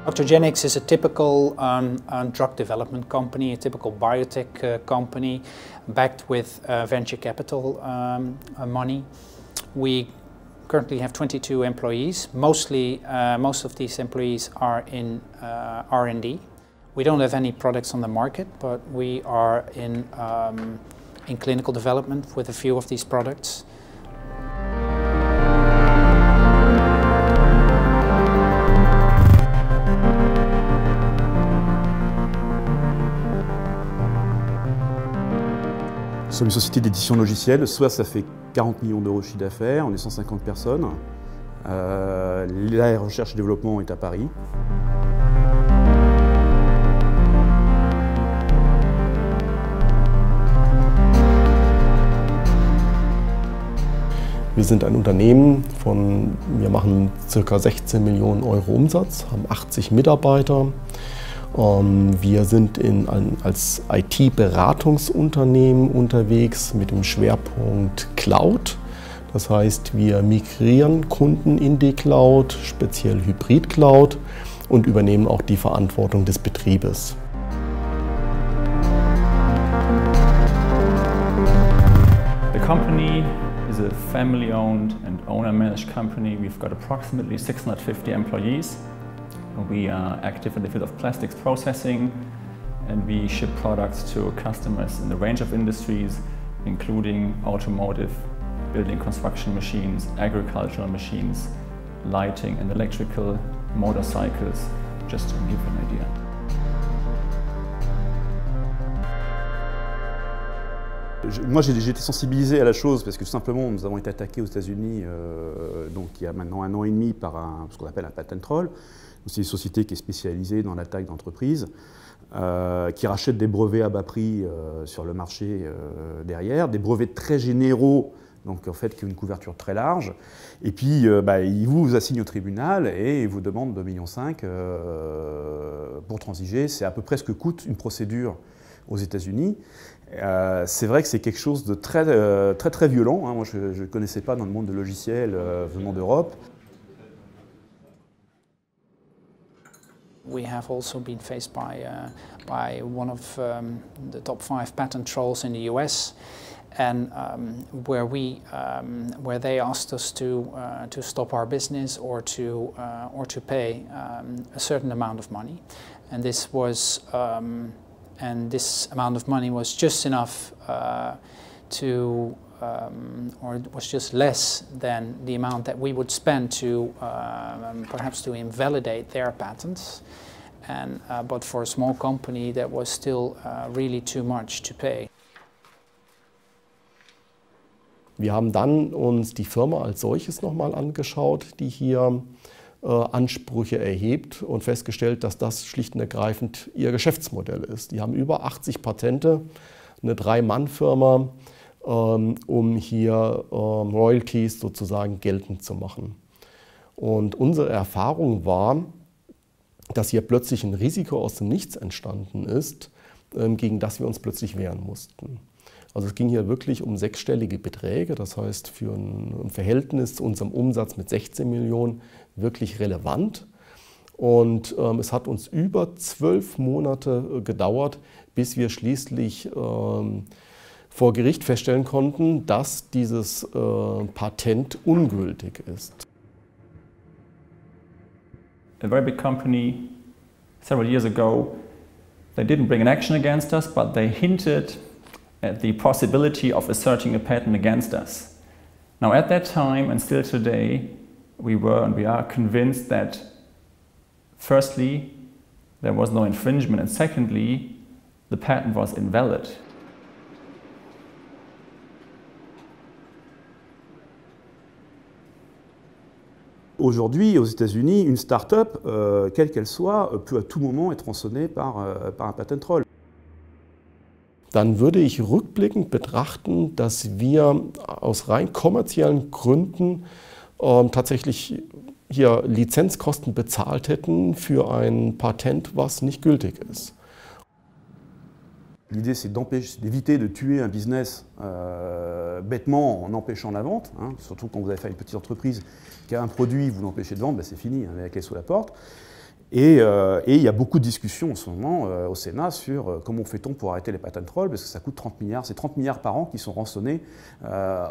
Octogenics is a typical drug development company, a typical biotech company backed with venture capital money. We currently have 22 employees. Most of these employees are in R&D. We don't have any products on the market, but we are in clinical development with a few of these products. Nous sommes une société d'édition logicielle, soit ça fait 40 millions d'euros de chiffre d'affaires, on est 150 personnes. La recherche et développement est à Paris. Wir sind ein Unternehmen wir machen ca. 16 Millionen Euro Umsatz, haben 80 Mitarbeiter. Wir sind als IT-Beratungsunternehmen unterwegs mit dem Schwerpunkt Cloud. Das heißt, wir migrieren Kunden in die Cloud, speziell Hybrid-Cloud, und übernehmen auch die Verantwortung des Betriebes. The company is a family-owned and owner-managed company. We've got approximately 650 employees. We are active in the field of plastics processing, and we ship products to customers in a range of industries, including automotive, building construction machines, agricultural machines, lighting and electrical, motorcycles, just to give you an idea. Moi j'ai été sensibilisé à la chose parce que tout simplement nous avons été attaqués aux États-Unis donc il y a maintenant 1 an et demi par ce qu'on appelle un patent troll. C'est une société qui est spécialisée dans l'attaque d'entreprises, qui rachète des brevets à bas prix sur le marché derrière, des brevets très généraux, donc en fait qui ont une couverture très large, et puis ils vous assignent au tribunal et ils vous demandent 2,5 millions pour transiger. C'est à peu près ce que coûte une procédure aux États-Unis. C'est vrai que c'est quelque chose de très violent, hein. Moi je ne connaissais pas dans le monde de logiciels venant d'Europe. We have also been faced by one of the top 5 patent trolls in the US, and where they asked us to stop our business or to pay a certain amount of money, and this amount of money was just enough or it was just less than the amount that we would spend to perhaps to invalidate their patents, but for a small company that was still really too much to pay. Wir haben dann uns die Firma als solches nochmal angeschaut, die hier Ansprüche erhebt, und festgestellt, dass das schlicht und ergreifend ihr Geschäftsmodell ist. Die haben über 80 Patente, eine 3-Mann-Firma, um hier Royalties sozusagen geltend zu machen. Und unsere Erfahrung war, dass hier plötzlich ein Risiko aus dem Nichts entstanden ist, gegen das wir uns plötzlich wehren mussten. Also es ging hier wirklich um 6-stellige Beträge, das heißt für ein Verhältnis zu unserem Umsatz mit 16 Millionen wirklich relevant. Und es hat uns über 12 Monate gedauert, bis wir schließlich vor Gericht feststellen konnten, dass dieses Patent ungültig ist. A very big company, several years ago, they didn't bring an action against us, but they hinted at the possibility of asserting a patent against us. Now at that time, and still today, we were and we are convinced that firstly, there was no infringement, and secondly, the patent was invalid. Aujourd'hui, aux États-Unis, une start-up, quelle qu'elle soit, peut à tout moment être rançonnée par un patent troll. Dann würde ich rückblickend betrachten, dass wir aus rein kommerziellen Gründen tatsächlich hier Lizenzkosten bezahlt hätten für ein Patent, was nicht gültig ist. L'idée, c'est d'éviter de tuer un business bêtement en empêchant la vente, hein, surtout quand vous avez fait une petite entreprise qui a un produit, vous l'empêchez de vendre, ben c'est fini, hein, la clé sous la porte. Et il y a beaucoup de discussions en ce moment au Sénat sur comment fait-on pour arrêter les patent trolls, parce que ça coûte 30 milliards, c'est 30 milliards par an qui sont rançonnés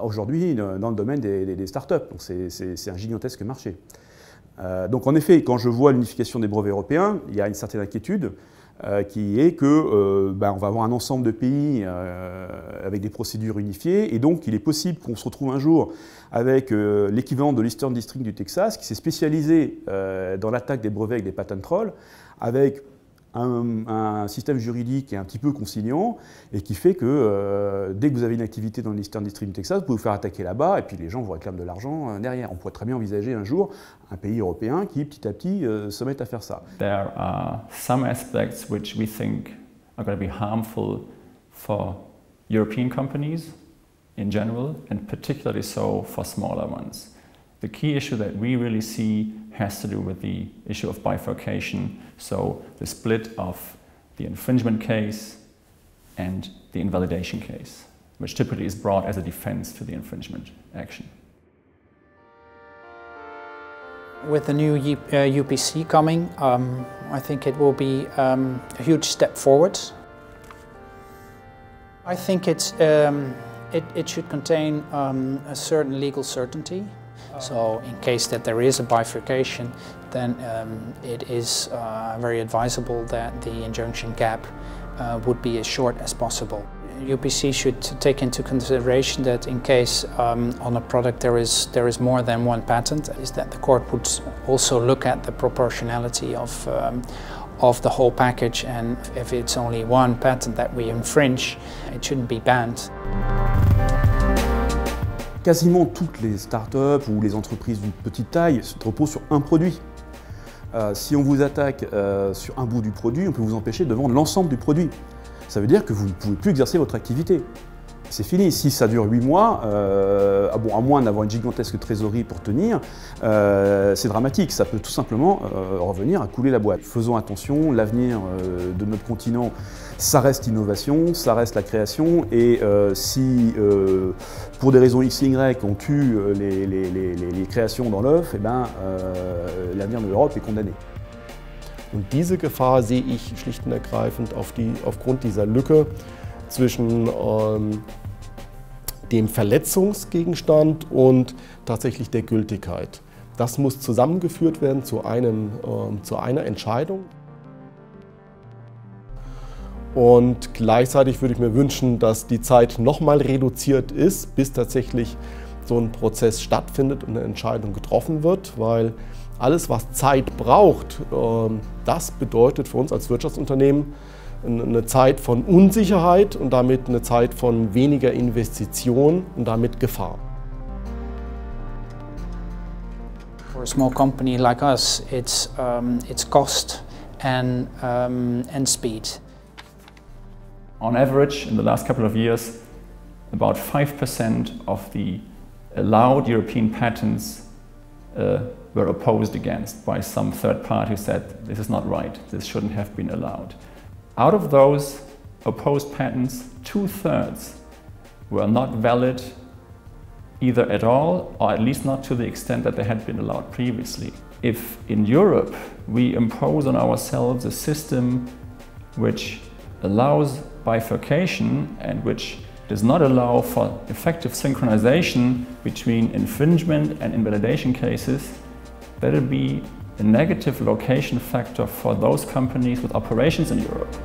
aujourd'hui dans le domaine des startups. Donc c'est un gigantesque marché. Donc en effet, quand je vois l'unification des brevets européens, il y a une certaine inquiétude qui est que on va avoir un ensemble de pays avec des procédures unifiées, et donc il est possible qu'on se retrouve un jour avec l'équivalent de l'Eastern District du Texas, qui s'est spécialisé dans l'attaque des brevets avec des patent trolls, avec un système juridique qui est un petit peu conciliant, et qui fait que dès que vous avez une activité dans l'Eastern District du Texas, vous pouvez vous faire attaquer là-bas, et puis les gens vous réclament de l'argent derrière. On pourrait très bien envisager un jour un pays européen qui, petit à petit, se mette à faire ça. There are some aspects which we think are going to be harmful for European companies in general, and particularly so for smaller ones. The key issue that we really see has to do with the issue of bifurcation, so the split of the infringement case and the invalidation case, which typically is brought as a defense to the infringement action. With the new UPC coming, I think it will be a huge step forward. I think it should contain a certain legal certainty. So in case that there is a bifurcation, then it is very advisable that the injunction gap would be as short as possible. UPC should take into consideration that in case on a product there is more than one patent, is that the court would also look at the proportionality of the whole package, and if it's only one patent that we infringe, it shouldn't be banned. Quasiment toutes les startups ou les entreprises d'une petite taille se reposent sur un produit. Si on vous attaque sur un bout du produit, on peut vous empêcher de vendre l'ensemble du produit. Ça veut dire que vous ne pouvez plus exercer votre activité. C'est fini. Si ça dure 8 mois, à moins d'avoir une gigantesque trésorerie pour tenir, c'est dramatique. Ça peut tout simplement revenir à couler la boîte. Faisons attention, l'avenir de notre continent, ça reste l'innovation, ça reste la création, et si pour des raisons X et Y on tue les créations dans l'œuf, l'avenir de l'Europe est condamné. Und diese Gefahr sehe ich schlicht und ergreifend aufgrund dieser Lücke zwischen dem Verletzungsgegenstand und tatsächlich der Gültigkeit. Das muss zusammengeführt werden zu einer Entscheidung. Und gleichzeitig würde ich mir wünschen, dass die Zeit nochmal reduziert ist, bis tatsächlich so ein Prozess stattfindet und eine Entscheidung getroffen wird, weil alles, was Zeit braucht, das bedeutet für uns als Wirtschaftsunternehmen eine Zeit von Unsicherheit und damit eine Zeit von weniger Investition und damit Gefahr. For a small company like us, it's cost and speed. On average, in the last couple of years, about 5% of the allowed European patents were opposed against by some third party who said this is not right, this shouldn't have been allowed. Out of those opposed patents, 2/3 were not valid either at all, or at least not to the extent that they had been allowed previously. If in Europe we impose on ourselves a system which allows bifurcation and which does not allow for effective synchronization between infringement and invalidation cases, that will be a negative location factor for those companies with operations in Europe.